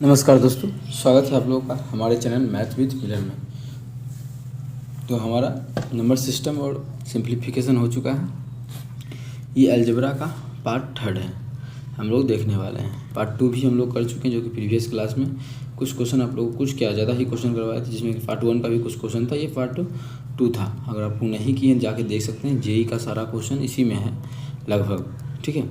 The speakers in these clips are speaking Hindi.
नमस्कार दोस्तों, स्वागत है आप लोगों का हमारे चैनल मैथ विद मिलन में। तो हमारा नंबर सिस्टम और सिंप्लीफिकेशन हो चुका है। ये अलजेब्रा का पार्ट 3 है, हम लोग देखने वाले हैं। पार्ट 2 भी हम लोग कर चुके हैं, जो कि प्रीवियस क्लास में कुछ क्वेश्चन आप लोगों को कुछ क्या ज़्यादा ही क्वेश्चन करवाए थे, जिसमें पार्ट 1 का भी कुछ क्वेश्चन था, ये पार्ट 2 था। अगर आप नहीं किए जाके देख सकते हैं, जेई का सारा क्वेश्चन इसी में है लगभग, ठीक है।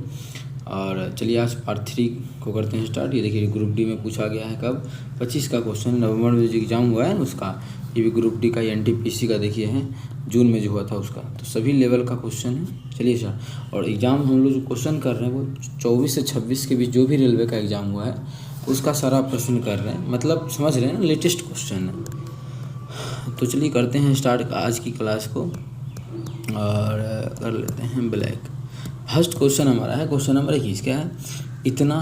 और चलिए आज पार्ट 3 को करते हैं स्टार्ट। ये देखिए ग्रुप डी में पूछा गया है कब 25 का क्वेश्चन, नवंबर में जो एग्ज़ाम हुआ है ना उसका। ये भी ग्रुप डी का एनटीपीसी का देखिए है, जून में जो हुआ था उसका। तो सभी लेवल का क्वेश्चन है। चलिए स्टार्ट। और एग्ज़ाम हम लोग जो क्वेश्चन कर रहे हैं वो 24 से 26 के बीच जो भी रेलवे का एग्ज़ाम हुआ है उसका सारा प्रश्न कर रहे हैं, मतलब समझ रहे हैं ना, लेटेस्ट क्वेश्चन है। तो चलिए करते हैं स्टार्ट आज की क्लास को और कर लेते हैं ब्लैक। फर्स्ट क्वेश्चन हमारा है, क्वेश्चन नंबर 21 क्या है, इतना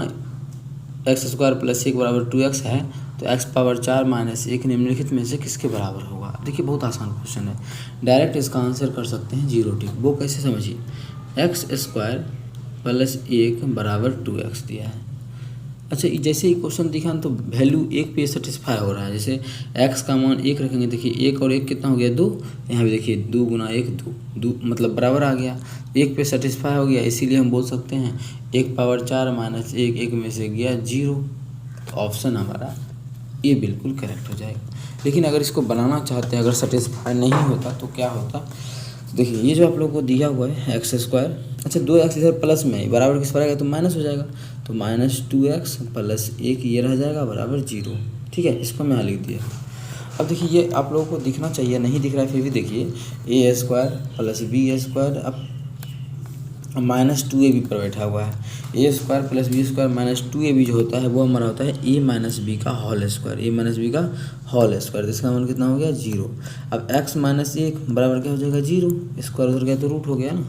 x² + 1 = 2x है, तो x पावर 4 - 1 निम्नलिखित में से किसके बराबर होगा। देखिए बहुत आसान क्वेश्चन है, डायरेक्ट इसका आंसर कर सकते हैं 0 टिक। वो कैसे समझिए, x² + 1 = 2x दिया है। अच्छा, जैसे ही क्वेश्चन दिखा तो वैल्यू 1 पे सेटिस्फाई हो रहा है। जैसे x का मान 1 रखेंगे, देखिए 1 और 1 कितना हो गया 2। यहाँ भी देखिए 2 × 1 2 मतलब बराबर आ गया, 1 पे सेटिस्फाई हो गया। इसीलिए हम बोल सकते हैं 1 पावर 4 - 1 1 में से गया 0। तो ऑप्शन हमारा ये बिल्कुल करेक्ट हो जाएगा। लेकिन अगर इसको बनाना चाहते हैं, अगर सेटिस्फाई नहीं होता तो क्या होता, देखिए ये जो आप लोगों को दिया हुआ है x², अच्छा 2x इधर प्लस में बराबर किस पर आएगा तो माइनस हो जाएगा, तो -2x + 1 ये रह जाएगा बराबर 0। ठीक है, इसको मैं यहाँ लिख दिया। अब देखिए ये आप लोगों को दिखना चाहिए, नहीं दिख रहा है फिर भी देखिए a² + b², अब -2ab पर बैठा हुआ है। a² + b² -2ab जो होता है वो हमारा होता है a - b का होल स्क्वायर, तो इसका मान कितना हो गया 0। अब x - 1 बराबर क्या हो जाएगा 0, स्क्वायर उधर गया तो रूट हो गया ना,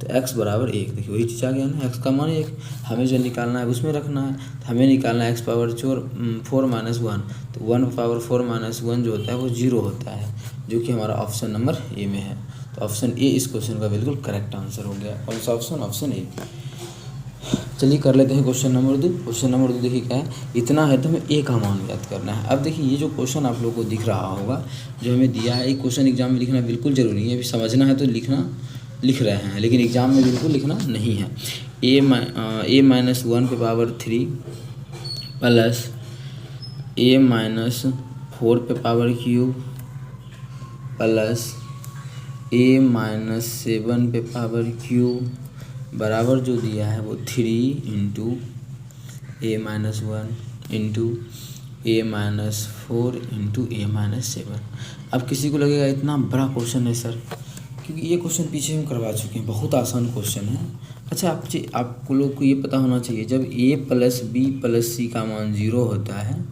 तो x बराबर 1। देखिए वही चीज़ आ गया ना, x का मान 1, हमें जो निकालना है उसमें रखना है। तो हमें निकालना है x पावर 4 - 1, तो 1 पावर 4 - 1 जो होता है वो 0 होता है, जो कि हमारा ऑप्शन नंबर ए में है। तो ऑप्शन ए इस क्वेश्चन का बिल्कुल करेक्ट आंसर हो गया। कौन सा ऑप्शन, ऑप्शन ए। चलिए कर लेते हैं क्वेश्चन नंबर 2। क्वेश्चन नंबर 2 देखिए क्या है, इतना है तो हमें ए का मान याद करना है। अब देखिए ये जो क्वेश्चन आप लोगों को दिख रहा होगा जो हमें दिया है, ये क्वेश्चन एग्जाम में लिखना बिल्कुल ज़रूरी है। अभी समझना है तो लिख रहे हैं, लेकिन एग्जाम में बिल्कुल लिखना नहीं है। a - 1 पे पावर 3 प्लस a - 4 पे पावर क्यूब प्लस a - 7 पे पावर क्यूब बराबर जो दिया है वो 3 × a - 1 × a - 4 × a - 7। अब किसी को लगेगा इतना बड़ा क्वेश्चन है सर, क्योंकि ये क्वेश्चन पीछे हम करवा चुके हैं, बहुत आसान क्वेश्चन है। अच्छा आपको लोग को ये पता होना चाहिए, जब a + b + c का मान 0 होता है,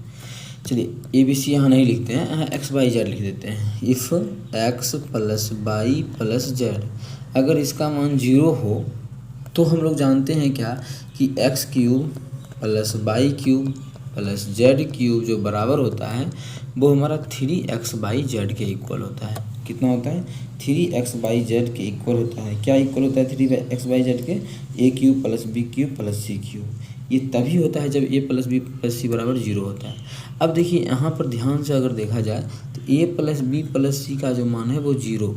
चलिए ए बी सी यहाँ नहीं लिखते हैं, यहाँ x y z लिख देते हैं। इफ़ x + y + z, अगर इसका मान 0 हो तो हम लोग जानते हैं क्या कि x³ + y³ + z³ जो बराबर होता है वो हमारा 3xyz के इक्वल होता है। कितना होता है, 3xyz के इक्वल होता है। क्या इक्वल होता है 3xyz के, a³ + b³ + c³। ये तभी होता है जब a + b + c बराबर 0 होता है। अब देखिए यहाँ पर ध्यान से अगर देखा जाए तो a + b + c का जो मान है वो 0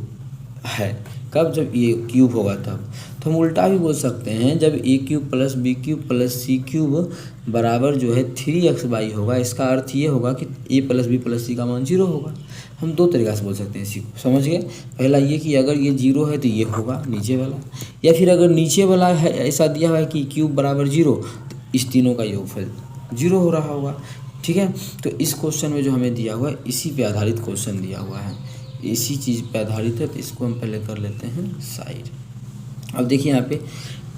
है। कब, जब ये क्यूब होगा तब। तो हम उल्टा भी बोल सकते हैं, जब a³ + b³ + c³ बराबर जो है 3xy होगा, इसका अर्थ ये होगा कि a + b + c का मान 0 होगा। हम दो तरीक़ा से बोल सकते हैं इसी को, समझ गए। पहला ये कि अगर ये 0 है तो ये होगा नीचे वाला, या फिर अगर नीचे वाला है ऐसा दिया हुआ है कि क्यूब बराबर 0, तो इस तीनों का योगफल 0 हो रहा होगा। ठीक है, तो इस क्वेश्चन में जो हमें दिया हुआ है इसी पे आधारित क्वेश्चन दिया हुआ है, इसी चीज़ पे आधारित है। तो इसको हम पहले कर लेते हैं साइड। अब देखिए यहाँ पे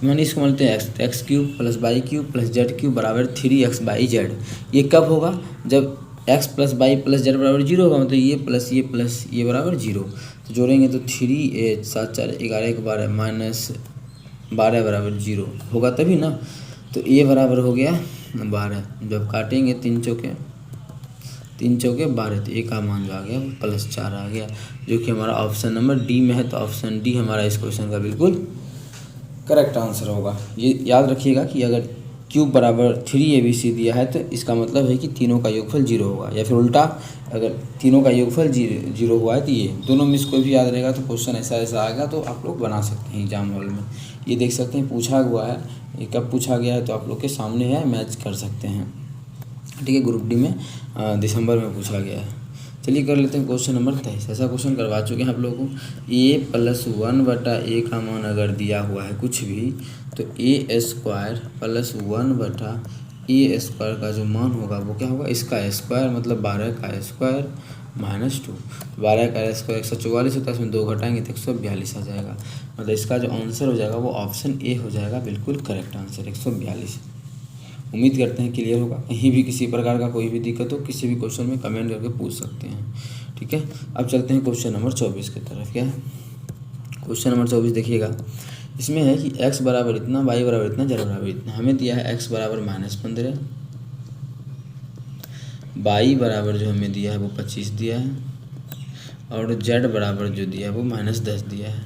मैंने इसको मानते हैं x³ + y³ + z³ बराबर 3xyz। ये कब होगा, जब x + y + z बराबर 0 होगा, मतलब ये प्लस ये बराबर 0। तो जोड़ेंगे तो 3 7 4 11 1 12 -12 बराबर 0 होगा तभी ना। तो a बराबर हो गया 12, जब काटेंगे 3 चौके 12, तो a का मान जो आ गया +4 आ गया, जो कि हमारा ऑप्शन नंबर डी में है। तो ऑप्शन डी हमारा इस क्वेश्चन का बिल्कुल करेक्ट आंसर होगा। ये याद रखिएगा कि अगर क्यूब बराबर 3abc दिया है, तो इसका मतलब है कि तीनों का योगफल 0 होगा। या फिर उल्टा, अगर तीनों का योगफल 0 हुआ है तो ये दोनों में से कोई भी याद रहेगा तो क्वेश्चन ऐसा ऐसा आएगा, तो आप लोग बना सकते हैं एग्जाम हॉल में। ये देख सकते हैं पूछा हुआ है, ये कब पूछा गया है तो आप लोग के सामने है, मैच कर सकते हैं। ठीक है, ग्रुप डी में दिसंबर में पूछा गया है। चलिए कर लेते हैं क्वेश्चन नंबर 23। ऐसा क्वेश्चन करवा चुके हैं आप लोगों को। a+1/a का मान अगर दिया हुआ है कुछ भी, तो a² + 1/a² का जो मान होगा वो क्या होगा, इसका स्क्वायर, मतलब 12 का स्क्वायर -2। 12 का स्क्वायर 144 होता है, इसमें 2 घटाएंगे तो 142 आ जाएगा। मतलब इसका जो आंसर हो जाएगा वो ऑप्शन ए हो जाएगा, बिल्कुल करेक्ट आंसर 142। उम्मीद करते हैं क्लियर होगा। कहीं भी किसी प्रकार का कोई भी दिक्कत हो, किसी भी क्वेश्चन में कमेंट करके पूछ सकते हैं। ठीक है, अब चलते हैं क्वेश्चन नंबर 24 की तरफ। क्या है क्वेश्चन नंबर 24, देखिएगा। इसमें है कि x बराबर इतना, y बराबर इतना, z बराबर इतना। हमें दिया है x बराबर -15, y बराबर जो हमें दिया है वो 25 दिया है, और z बराबर जो दिया है वो -10 दिया है।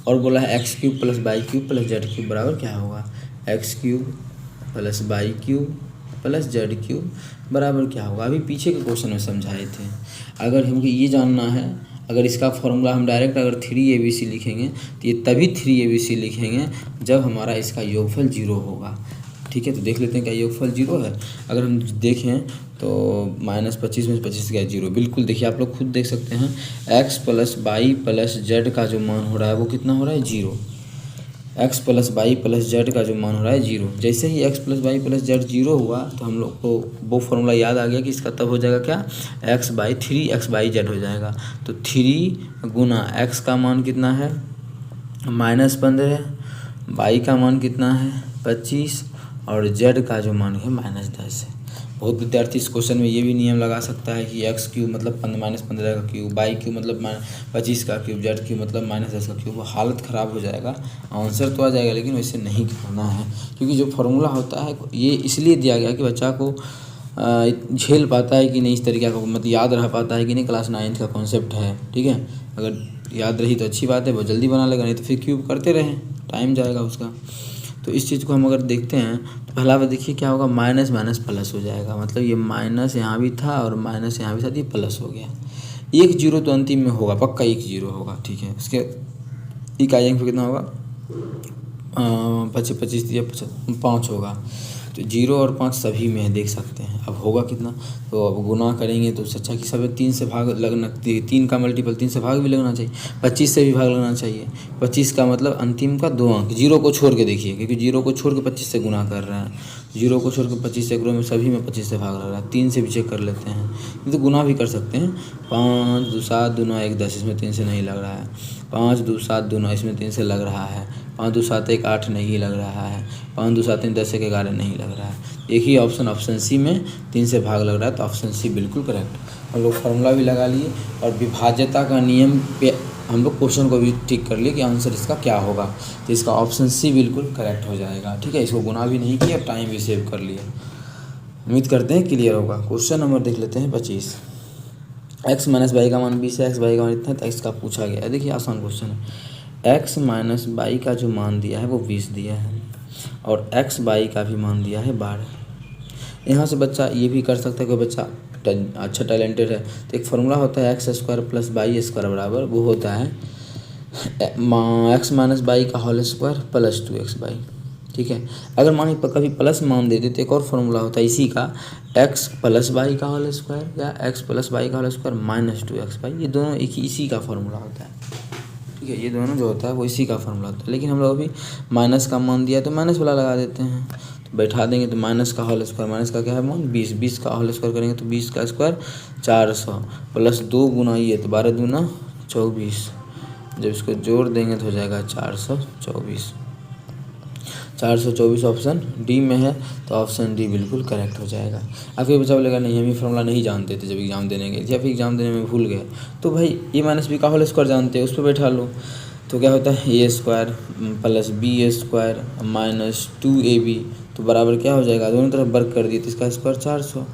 और बोला है x³ + y³ + z³ बराबर क्या होगा, x³ + y³ + z³ बराबर क्या होगा। अभी पीछे के क्वेश्चन में समझाए थे। अगर हमको ये जानना है, अगर इसका फॉर्मूला हम डायरेक्ट अगर 3abc लिखेंगे तो ये तभी 3abc लिखेंगे जब हमारा इसका योगफल 0 होगा। ठीक है, तो देख लेते हैं क्या योगफल 0 है। अगर हम देखें तो -25 में 25 गया 0, बिल्कुल। देखिए आप लोग खुद देख सकते हैं, x + y + z का जो मान हो रहा है वो कितना हो रहा है, 0। x + y + z का जो मान हो रहा है 0। जैसे ही x + y + z 0 हुआ तो हम लोग को वो फॉर्मूला याद आ गया कि इसका तब हो जाएगा क्या, x/3xyz हो जाएगा। तो 3 गुना x का मान कितना है -15, y का मान कितना है 25, और z का जो मान है -10 है। बहुत विद्यार्थी इस क्वेश्चन में ये भी नियम लगा सकता है कि x³ मतलब -15 का क्यूब, y³ मतलब 25 का क्यूब, z³ मतलब -10 का क्यूब। वो हालत ख़राब हो जाएगा, आंसर तो आ जाएगा लेकिन वैसे नहीं करना है, क्योंकि जो फार्मूला होता है ये इसलिए दिया गया कि बच्चा को झेल पाता है कि नहीं, इस तरीके का मतलब याद रह पाता है कि नहीं, क्लास 9th का कॉन्सेप्ट है। ठीक है, अगर याद रही तो अच्छी बात है, वो जल्दी बना लेगा, नहीं तो फिर क्यूब करते रहें, टाइम जाएगा उसका। तो इस चीज़ को हम अगर देखते हैं तो पहला बार देखिए क्या होगा, माइनस माइनस प्लस हो जाएगा। मतलब ये माइनस यहाँ भी था और माइनस यहाँ भी था, ये प्लस हो गया। 1 0 तो अंतिम में होगा, पक्का 1 0 होगा। ठीक है, उसके इकाई अंक कितना होगा, 25 दिया 5 होगा, तो 0 और 5 सभी में है, देख सकते हैं। अब होगा कितना, तो अब गुना करेंगे तो सच्चा कि सब 3 से भाग लगना, 3 का मल्टीपल 3 से भाग भी लगना चाहिए, 25 से भी भाग लगना चाहिए। 25 का मतलब अंतिम का 2 अंक, 0 को छोड़ के देखिए, क्योंकि 0 को छोड़ के 25 से गुना कर रहे हैं। 0 को छोड़ के 25 से गुना में सभी में 25 से भाग लग रहा है। 3 से भी चेक कर लेते हैं, ये तो गुना भी कर सकते हैं। 5 2 7 2 9 1 10, इसमें 3 से नहीं लग रहा है। 5 2 7 2 9, इसमें 3 से लग रहा है। 5 2 7 1 8 नहीं लग रहा है। 5 2 7 3 10 1 11 नहीं लग रहा है। एक ही ऑप्शन सी में 3 से भाग लग रहा है, तो ऑप्शन सी बिल्कुल करेक्ट। हम लोग फार्मूला भी लगा लिए और विभाज्यता का नियम पे हम लोग क्वेश्चन को भी टिक कर लिए कि आंसर इसका क्या होगा, तो इसका ऑप्शन सी बिल्कुल करेक्ट हो जाएगा। ठीक है, इसको गुना भी नहीं किया, टाइम भी सेव कर लिया। उम्मीद करते हैं क्लियर होगा। क्वेश्चन नंबर देख लेते हैं 25। x माइनस वाई का मान 20 है, x वाई का मान इतना है, तो x का पूछा गया है। देखिए आसान क्वेश्चन है। x माइनस वाई का जो मान दिया है वो 20 दिया है, और x वाई का भी मान दिया है 12। यहाँ से बच्चा ये भी कर सकता है कि बच्चा अच्छा टैलेंटेड है, तो एक फार्मूला होता है x² + y² बराबर, वो होता है x माइनस वाई का होल स्क्वायर प्लस 2xy। ठीक है, अगर मान कभी प्लस मान दे देते, एक और फार्मूला होता है इसी का, x + y का होल स्क्वायर या x + y का होल स्क्वायर माइनस 2xy। ये दोनों एक ही इसी का फार्मूला होता है। ठीक है, ये दोनों जो होता है वो इसी का फार्मूला होता है, लेकिन हम लोग अभी माइनस का मान दिया तो माइनस वाला लगा देते हैं, तो बैठा देंगे। तो माइनस का होल स्क्वायर, माइनस का क्या है मान 20, 20 का होल स्क्वायर करेंगे तो 20 का स्क्वायर 400 प्लस 2 गुना ये, तो 12 दूना 24, जब इसको जोड़ देंगे तो हो जाएगा 424। 424 ऑप्शन डी में है, तो ऑप्शन डी बिल्कुल करेक्ट हो जाएगा। अब फिर बच्चा बोलेगा नहीं हम ये फॉर्मूला नहीं जानते थे जब एग्ज़ाम देने गए, या फिर एग्ज़ाम देने में भूल गए, तो भाई ए माइनस बी का होल स्क्वायर जानते हैं, उस पर बैठा लो। तो क्या होता है a² + b² माइनस 2ab, तो बराबर क्या हो जाएगा, दोनों तरफ वर्क कर दिए तो इसका square 400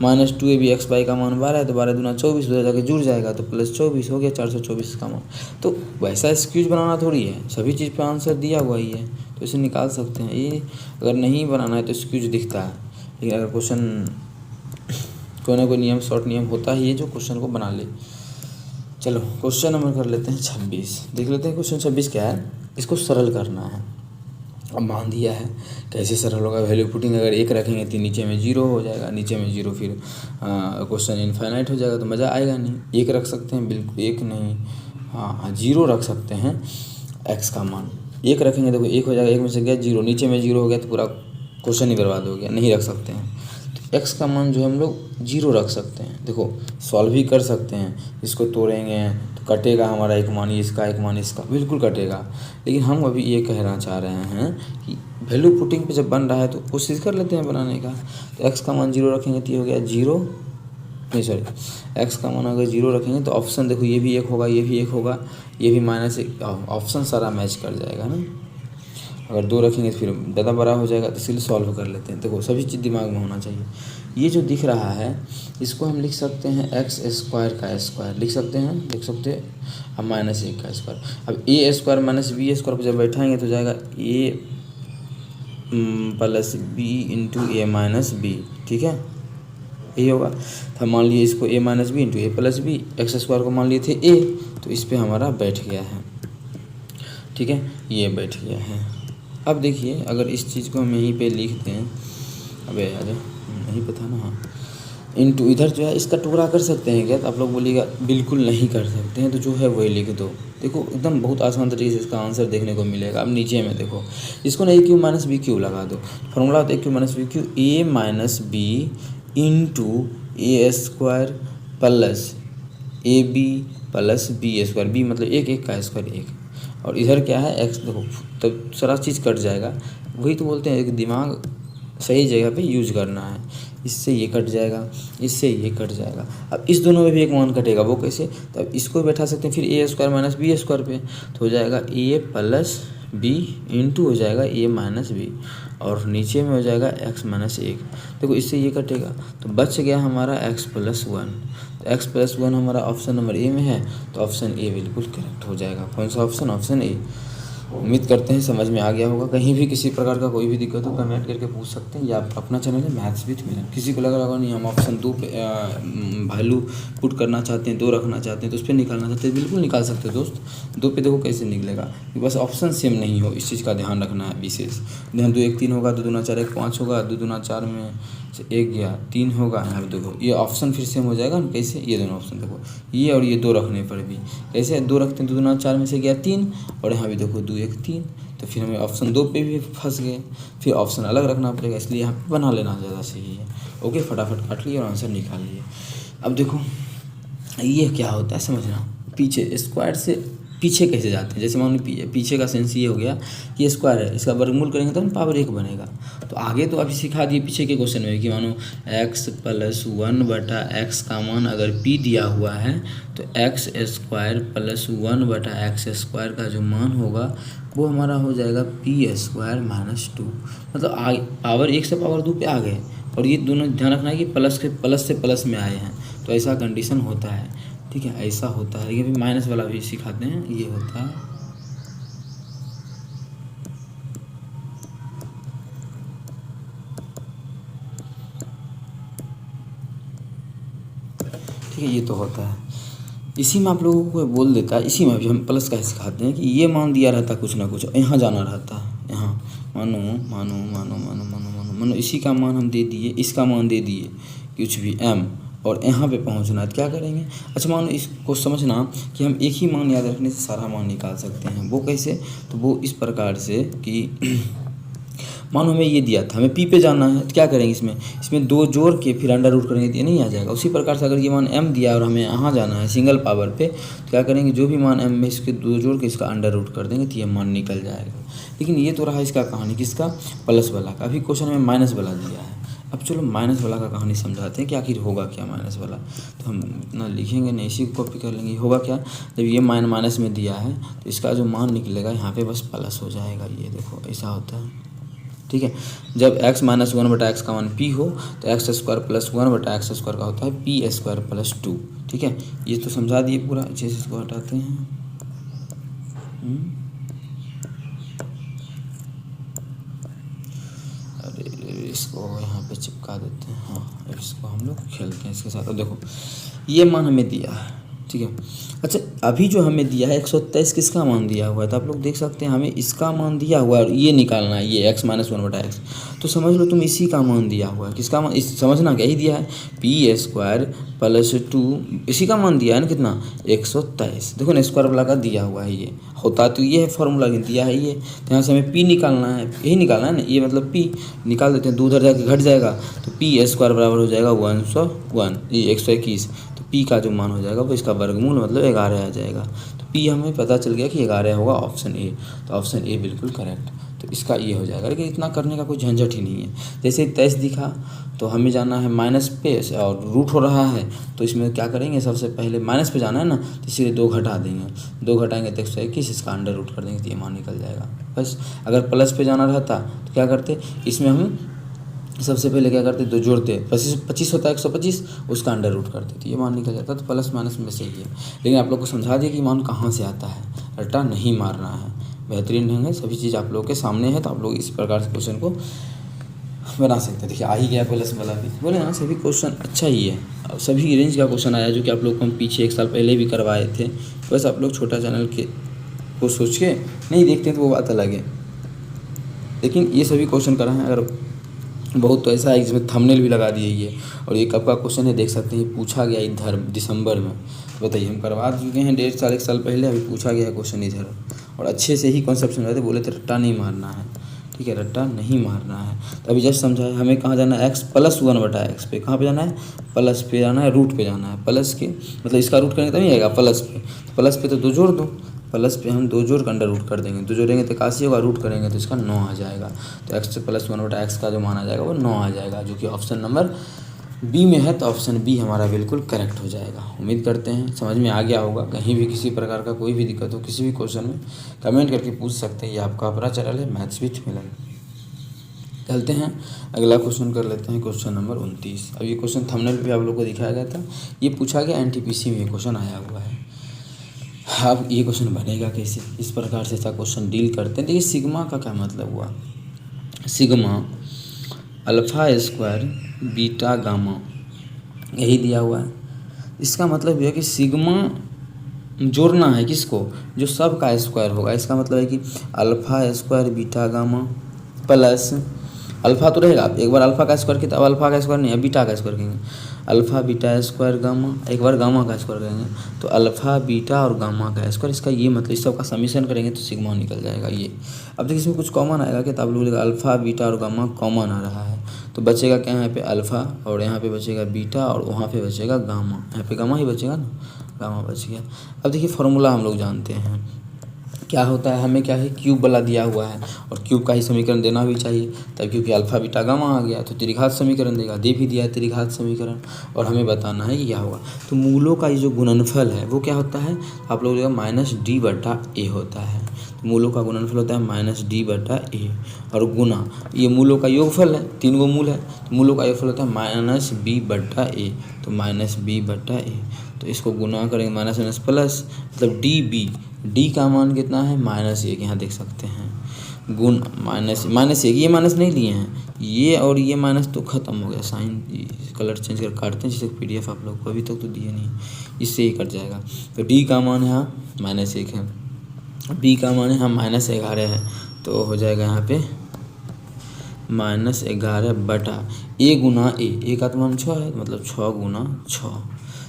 minus 2ab, x Y का मान 12 है, तो 12 दूना 24, उधर जाके जुड़ जाएगा तो प्लस 24 हो गया 424 का मान। तो वैसा एक्सक्यूज बनाना थोड़ी है, सभी चीज़ पे आंसर दिया हुआ ही है, तो इसे निकाल सकते हैं। ये अगर नहीं बनाना है तो स्क्यूज दिखता है, लेकिन अगर क्वेश्चन कोई ना कोई नियम, शॉर्ट नियम होता ही है जो क्वेश्चन को बना ले। चलो क्वेश्चन नंबर कर लेते हैं 26। देख लेते हैं क्वेश्चन 26 क्या है। इसको सरल करना है। अब मान दिया है, कैसे सरल होगा, वैल्यू पुटिंग अगर 1 रखेंगे तो नीचे में 0 हो जाएगा, नीचे में 0 फिर क्वेश्चन इनफाइनाइट हो जाएगा, तो मज़ा आएगा नहीं। 1 रख सकते हैं, बिल्कुल 1 नहीं, हाँ 0 रख सकते हैं। x का मान 1 रखेंगे, देखो 1 हो जाएगा, 1 में से गया 0, नीचे में 0 हो गया तो पूरा क्वेश्चन ही बर्बाद हो गया, नहीं रख सकते हैं। तो x का मान जो है हम लोग 0 रख सकते हैं। देखो सॉल्व भी कर सकते हैं, इसको तोड़ेंगे तो कटेगा हमारा एक मान इसका, एक मान इसका, बिल्कुल कटेगा। लेकिन हम अभी ये कहना चाह रहे हैं कि वैल्यू पुटिंग पे जब बन रहा है तो कोशिश कर लेते हैं बनाने का। तो x का मान 0 रखेंगे तो ये हो गया 0, नहीं सॉरी, x का मान अगर 0 रखेंगे तो ऑप्शन देखो ये भी 1 होगा, ये भी 1 होगा, ये भी -1, ऑप्शन सारा मैच कर जाएगा ना। अगर 2 रखेंगे तो फिर ज़्यादा बड़ा हो जाएगा, तो इसलिए सॉल्व कर लेते हैं। देखो सभी चीज़ दिमाग में होना चाहिए। ये जो दिख रहा है इसको हम लिख सकते हैं x² का स्क्वायर लिख सकते हैं, लिख सकते हैं, अब -1 का स्क्वायर। अब a² - b² पर जब बैठाएंगे तो जाएगा a + b × a - b, ठीक है, यही होगा। तो मान लिए इसको a - b × a + b, x² को मान लिए थे a, तो इस पर हमारा बैठ गया है, ठीक है, ये बैठ गया है। अब देखिए अगर इस चीज़ को हम यहीं पे लिख दें, अबे यार नहीं पता ना, हाँ इनटू, इधर जो है इसका टुकड़ा कर सकते हैं क्या, तो आप लोग बोलिएगा बिल्कुल नहीं कर सकते हैं, तो जो है वही लिख दो। देखो एकदम बहुत आसान तरीके से इसका आंसर देखने को मिलेगा। अब नीचे में देखो, इसको ना a³ - b³ लगा दो, फॉर्मूला होता है a³ - b³ a - b × a² plus ab + b², b मतलब 1 का स्क्वायर 1, और इधर क्या है x, देखो तब सारा चीज़ कट जाएगा। वही तो बोलते हैं एक दिमाग सही जगह पे यूज करना है। इससे ये कट जाएगा, इससे ये कट जाएगा। अब इस दोनों में भी एक मान कटेगा, वो कैसे, तो अब इसको बैठा सकते हैं फिर a² - b² पे, तो हो जाएगा a + b × हो जाएगा a - b, और नीचे में हो जाएगा x - 1। देखो इससे ये कटेगा तो बच गया हमारा x + 1। तो x + 1 हमारा ऑप्शन नंबर ए में है, तो ऑप्शन ए बिल्कुल करेक्ट हो जाएगा। कौन सा ऑप्शन, ऑप्शन ए। उम्मीद करते हैं समझ में आ गया होगा। कहीं भी किसी प्रकार का कोई भी दिक्कत हो कमेंट करके पूछ सकते हैं, या अपना चैनल है मैथ्स विद मिलन। किसी को लग रहा होगा नहीं हम ऑप्शन 2 पे वैल्यू पुट करना चाहते हैं, 2 रखना चाहते हैं, तो उस पर निकालना चाहते हैं, बिल्कुल निकाल सकते हैं दोस्त। 2 पे देखो कैसे निकलेगा, बस ऑप्शन सेम नहीं हो, इस चीज़ का ध्यान रखना है विशेष। ध्यान 2 1 3 होगा, 2 दूना 4 1 5 होगा, 2 दूना 4 में से 1 गया, 3 होगा। यहाँ पे देखो ये ऑप्शन फिर सेम हो जाएगा ना, कैसे, ये दोनों ऑप्शन देखो, ये और ये 2 रखने पर भी कैसे 2 रखते हैं, 2 दूना 4 में से गया 3, और यहाँ भी देखो 2 1 3, तो फिर हमें ऑप्शन 2 पे भी फंस गए, फिर ऑप्शन अलग रखना पड़ेगा, इसलिए यहाँ पे बना लेना ज़्यादा सही है। ओके, फटाफट काट लिए और आंसर निकाल लिए। अब देखो ये क्या होता है समझना, पीछे स्क्वायर से पीछे कैसे जाते हैं। जैसे मान लो पीछे का सेंस ये हो गया कि स्क्वायर है, इसका वर्गमूल करेंगे तो पावर 1 बनेगा। तो आगे तो अभी सिखा दिए पीछे के क्वेश्चन में कि मानो x + 1/x का मान अगर p दिया हुआ है, तो x² + 1/x² का जो मान होगा वो हमारा हो जाएगा p² - 2। मतलब पावर 1 से पावर 2 पे आ गए, और ये दोनों ध्यान रखना है कि प्लस से प्लस में आए हैं, तो ऐसा कंडीशन होता है, ठीक है, ऐसा होता है। ये भी माइनस वाला भी सिखाते हैं, ये होता है। ठीक है, ये तो होता है। इसी में आप लोगों को बोल देता है, इसी में भी हम प्लस का सिखाते हैं कि ये मान दिया रहता कुछ ना कुछ, यहाँ जाना रहता है, यहाँ मानो मानो मानो मानो मानो मानो मानो इसी का मान हम दे दिए, इसका मान दे दिए कुछ भी m, और यहाँ पे पहुँचना है तो क्या करेंगे। अच्छा मानो इसको समझना कि हम एक ही मान याद रखने से सारा मान निकाल सकते हैं। वो कैसे, तो वो इस प्रकार से कि मानो हमें ये दिया था, हमें p पे जाना है, तो क्या करेंगे, इसमें 2 जोड़ के फिर अंडर रूट करेंगे तो ये नहीं आ जाएगा। उसी प्रकार से अगर ये मान m दिया और हमें यहाँ जाना है सिंगल पावर पे, तो क्या करेंगे, जो भी मान m में इसके 2 जोड़ के इसका अंडर रूट कर देंगे तो ये मान निकल जाएगा। लेकिन ये तो रहा इसका कहानी किसका, प्लस वाला का। अभी क्वेश्चन में माइनस वाला दिया है। अब चलो माइनस वाला का कहानी समझाते हैं कि आखिर होगा क्या माइनस वाला। तो हम इतना लिखेंगे नहीं, इसी को कॉपी कर लेंगे। होगा क्या, जब ये माइनस में दिया है तो इसका जो मान निकलेगा यहाँ पे बस प्लस हो जाएगा। ये देखो ऐसा होता है, ठीक है। जब x - 1/x का मान p हो तो x² + 1/x² का होता है p² + 2, ठीक है। ये तो समझा दिए पूरा। अच्छे से इसको हटाते हैं। इसको यहाँ पे चिपका देते हैं। हाँ, इसको हम लोग खेलते हैं इसके साथ। अब देखो ये मान हमें दिया है, ठीक है। अच्छा, अभी जो हमें दिया है 123 किसका मान दिया हुआ है, तो आप लोग देख सकते हैं हमें इसका मान दिया हुआ है और ये निकालना है, ये x - 1/x। तो समझ लो तुम इसी का मान दिया हुआ है। किसका मान, इस समझना क्या ही दिया है, p² + 2, इसी का मान दिया है ना, कितना 123। देखो ना स्क्वायर वाला का दिया हुआ है, ये होता तो ये है फॉर्मूला, दिया है ये। तो यहाँ से हमें p निकालना है, यही निकालना है ना, ये मतलब p निकाल देते हैं, 2 उधर जाके घट जाएगा तो p² बराबर हो जाएगा 101, ये 121। तो p का जो मान हो जाएगा वो इसका वर्गमूल मतलब 11 आ जाएगा। तो p हमें पता चल गया कि 11 होगा, ऑप्शन ए। तो ऑप्शन ए बिल्कुल करेक्ट, तो इसका ये हो जाएगा। लेकिन इतना करने का कोई झंझट ही नहीं है। जैसे 23 दिखा तो हमें जाना है माइनस पे और रूट हो रहा है, तो इसमें क्या करेंगे, सबसे पहले माइनस पे जाना है ना, तो इसीलिए 2 घटा देंगे, 2 घटाएंगे तो 121, इसका अंडर रूट कर देंगे तो ये मान निकल जाएगा बस। अगर प्लस पे जाना रहता तो क्या करते, इसमें हम सबसे पहले क्या करते, 2 जोड़ते, 25 होता है 125, उसका अंडर रूट करते तो ये मान निकल जाता। तो प्लस माइनस में सही है। लेकिन आप लोग को समझा दिया कि मान कहाँ से आता है, रट्टा नहीं मारना है। बेहतरीन ढंग है, सभी चीज़ आप लोगों के सामने है, तो आप लोग इस प्रकार से क्वेश्चन को बना सकते हैं। देखिए आ ही गया प्लस वाला भी, बोले ना सभी क्वेश्चन अच्छा ही है। अब सभी रेंज का क्वेश्चन आया जो कि आप लोग को हम पीछे 1 साल पहले भी करवाए थे। बस आप लोग छोटा चैनल के को सोच के नहीं देखते हैं तो वो बात अलग है, लेकिन ये सभी क्वेश्चन करा है। अगर बहुत तो ऐसा है जिसमें थंबनेल भी लगा दिए ये, और ये कब का क्वेश्चन है देख सकते हैं, पूछा गया इधर दिसंबर में। तो बताइए, हम करवा चुके हैं 1.5 साल 1 साल पहले, अभी पूछा गया है क्वेश्चन इधर, और अच्छे से ही कॉन्सेप्ट समझाए थे। बोले थे रट्टा नहीं मारना है, ठीक है, रट्टा नहीं मारना है। तो अभी जस्ट समझाया हमें कहाँ जाना है, x + 1/x पे। कहाँ पे जाना है, प्लस पे जाना है, रूट पे जाना है। प्लस के मतलब इसका रूट करेंगे तभी आएगा प्लस पे, प्लस पे तो 2 जोड़ दो, प्लस पे हम 2 जोड़ कर अंडर रूट कर देंगे, 2 जोड़ेंगे तो 81 होगा, रूट करेंगे तो इसका 9 आ जाएगा। तो x + 1/x का जो मान आ जाएगा वो 9 आ जाएगा, जो कि ऑप्शन नंबर बी में है। तो ऑप्शन बी हमारा बिल्कुल करेक्ट हो जाएगा। उम्मीद करते हैं समझ में आ गया होगा। कहीं भी किसी प्रकार का कोई भी दिक्कत हो किसी भी क्वेश्चन में कमेंट करके पूछ सकते हैं। ये आपका अपना चैनल है मैथ्स विद मिलन। चलते हैं अगला क्वेश्चन कर लेते हैं, क्वेश्चन नंबर 29। अब ये क्वेश्चन थंबनेल पे आप लोगों को दिखाया गया था, ये पूछा गया एनटीपीसी में, ये क्वेश्चन आया हुआ है। अब ये क्वेश्चन बनेगा कैसे, इस प्रकार से ऐसा क्वेश्चन डील करते हैं। देखिए सिग्मा का क्या मतलब हुआ, सिग्मा α² बीटा गामा, यही दिया हुआ है। इसका मतलब यह है कि सिग्मा जोड़ना है किसको, जो सब का स्क्वायर होगा। इसका मतलब है कि α² बीटा गामा प्लस अल्फ़ा तो रहेगा, एक बार अल्फ़ा का स्क्वायर किया तो अब अल्फ़ा का स्क्वायर नहीं है, बीटा का स्क्वायर करेंगे, अल्फ़ा बीटा स्क्वायर गामा, एक बार गामा का स्क्वायर करेंगे तो अल्फ़ा बीटा और गामा का स्क्वायर। इसका ये मतलब इस सब का समीशन करेंगे तो सिग्मा निकल जाएगा ये। अब देखिए इसमें कुछ कॉमन आएगा क्या, तो आप लोग अल्फ़ा बीटा और गामा कॉमन आ रहा है, तो बचेगा क्या, यहाँ पे अल्फ़ा और यहाँ पे बचेगा बीटा और वहाँ पे बचेगा गामा, यहाँ पे गामा ही बचेगा ना, गामा बच गया। अब देखिए फार्मूला हम लोग जानते हैं क्या होता है, हमें क्या है क्यूब वाला दिया हुआ है और क्यूब का ही समीकरण देना भी चाहिए तब, क्योंकि अल्फ़ा बीटा गामा आ गया तो त्रिघात समीकरण देगा, दे भी दिया है त्रिघात समीकरण, और हमें बताना है कि क्या होगा। तो मूलों का ये जो गुणनफल है वो क्या होता है, आप लोग -d/a होता है। तो मूलों का गुणनफल होता है -d/a और गुना ये मूलों का योगफल है, 3 गो मूल है तो मूलों का योगफल होता है -b/a, तो -b/a। तो इसको गुना करेंगे माइनस माइनस प्लस, मतलब डी का मान कितना है -1, यहाँ देख सकते हैं गुण -1, ये माइनस नहीं लिए हैं, ये और ये माइनस तो ख़त्म हो गया, साइन कलर चेंज कर काटते हैं, जैसे PDF आप लोग को अभी तक तो दिए नहीं, इससे ही कट जाएगा। तो डी का मान यहाँ -1 है, बी का मान यहाँ -11 है, तो हो जाएगा यहाँ पे -11 a गुना a का तो मान 6 है, मतलब 6 गुना 6,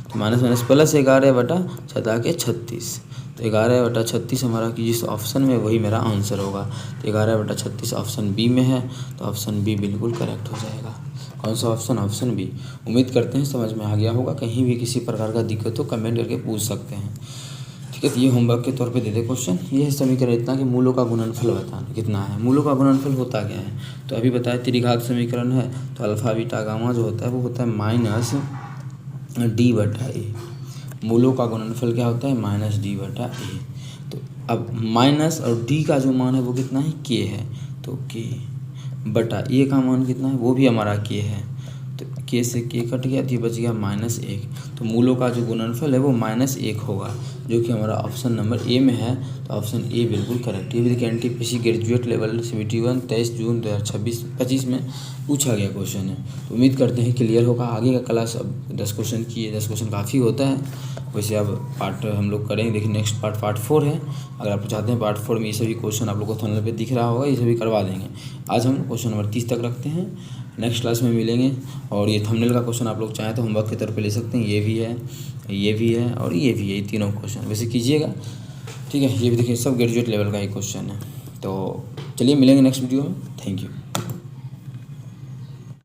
तो माइनस माइनस प्लस 11/36, तो 11/36 हमारा कि जिस ऑप्शन में वही मेरा आंसर होगा। तो 11/36 ऑप्शन बी में है, तो ऑप्शन बी बिल्कुल करेक्ट हो जाएगा। कौन सा ऑप्शन, ऑप्शन बी। उम्मीद करते हैं समझ में आ गया होगा। कहीं भी किसी प्रकार का दिक्कत हो कमेंट करके पूछ सकते हैं, ठीक है। तो ये होमवर्क के तौर पे दे दे क्वेश्चन। ये है समीकरण इतना कि मूलों का गुणनफल बताना कितना है, मूलों का गुणनफल होता क्या है। तो अभी बताया त्रिघात समीकरण है, तो अल्फ़ा बीटा गामा जो होता है वो होता है -d/a। मूलों का गुणनफल क्या होता है, -d/a। तो अब माइनस और d का जो मान है वो कितना है, k है, तो k बटा a का मान कितना है, वो भी हमारा k है, तो के से के कट गया तो ये बच गया -1। तो मूलों का जो गुणनफल है वो -1 होगा, जो कि हमारा ऑप्शन नंबर ए में है। तो ऑप्शन ए बिल्कुल करेक्ट। ये भी देखिए एनटीपीसी ग्रेजुएट लेवल CBT1 23 जून 2025 में पूछा गया क्वेश्चन है। तो उम्मीद करते हैं क्लियर होगा। आगे का क्लास अब 10 क्वेश्चन की है, 10 क्वेश्चन काफ़ी होता है। वैसे अब पार्ट हम लोग करेंगे, देखिए नेक्स्ट पार्ट 4 है। अगर आप चाहते हैं पार्ट 4 में ये सभी क्वेश्चन आप लोग को थंबनेल पे दिख रहा होगा, ये सभी करवा देंगे। आज हम क्वेश्चन नंबर 30 तक रखते हैं, नेक्स्ट क्लास में मिलेंगे। और ये थंबनेल का क्वेश्चन आप लोग चाहें तो होमवर्क के तौर पे ले सकते हैं। ये भी है, ये भी है और ये भी है, ये तीनों क्वेश्चन वैसे कीजिएगा, ठीक है। ये भी देखिए सब ग्रेजुएट लेवल का ही क्वेश्चन है। तो चलिए मिलेंगे नेक्स्ट वीडियो में। Thank you.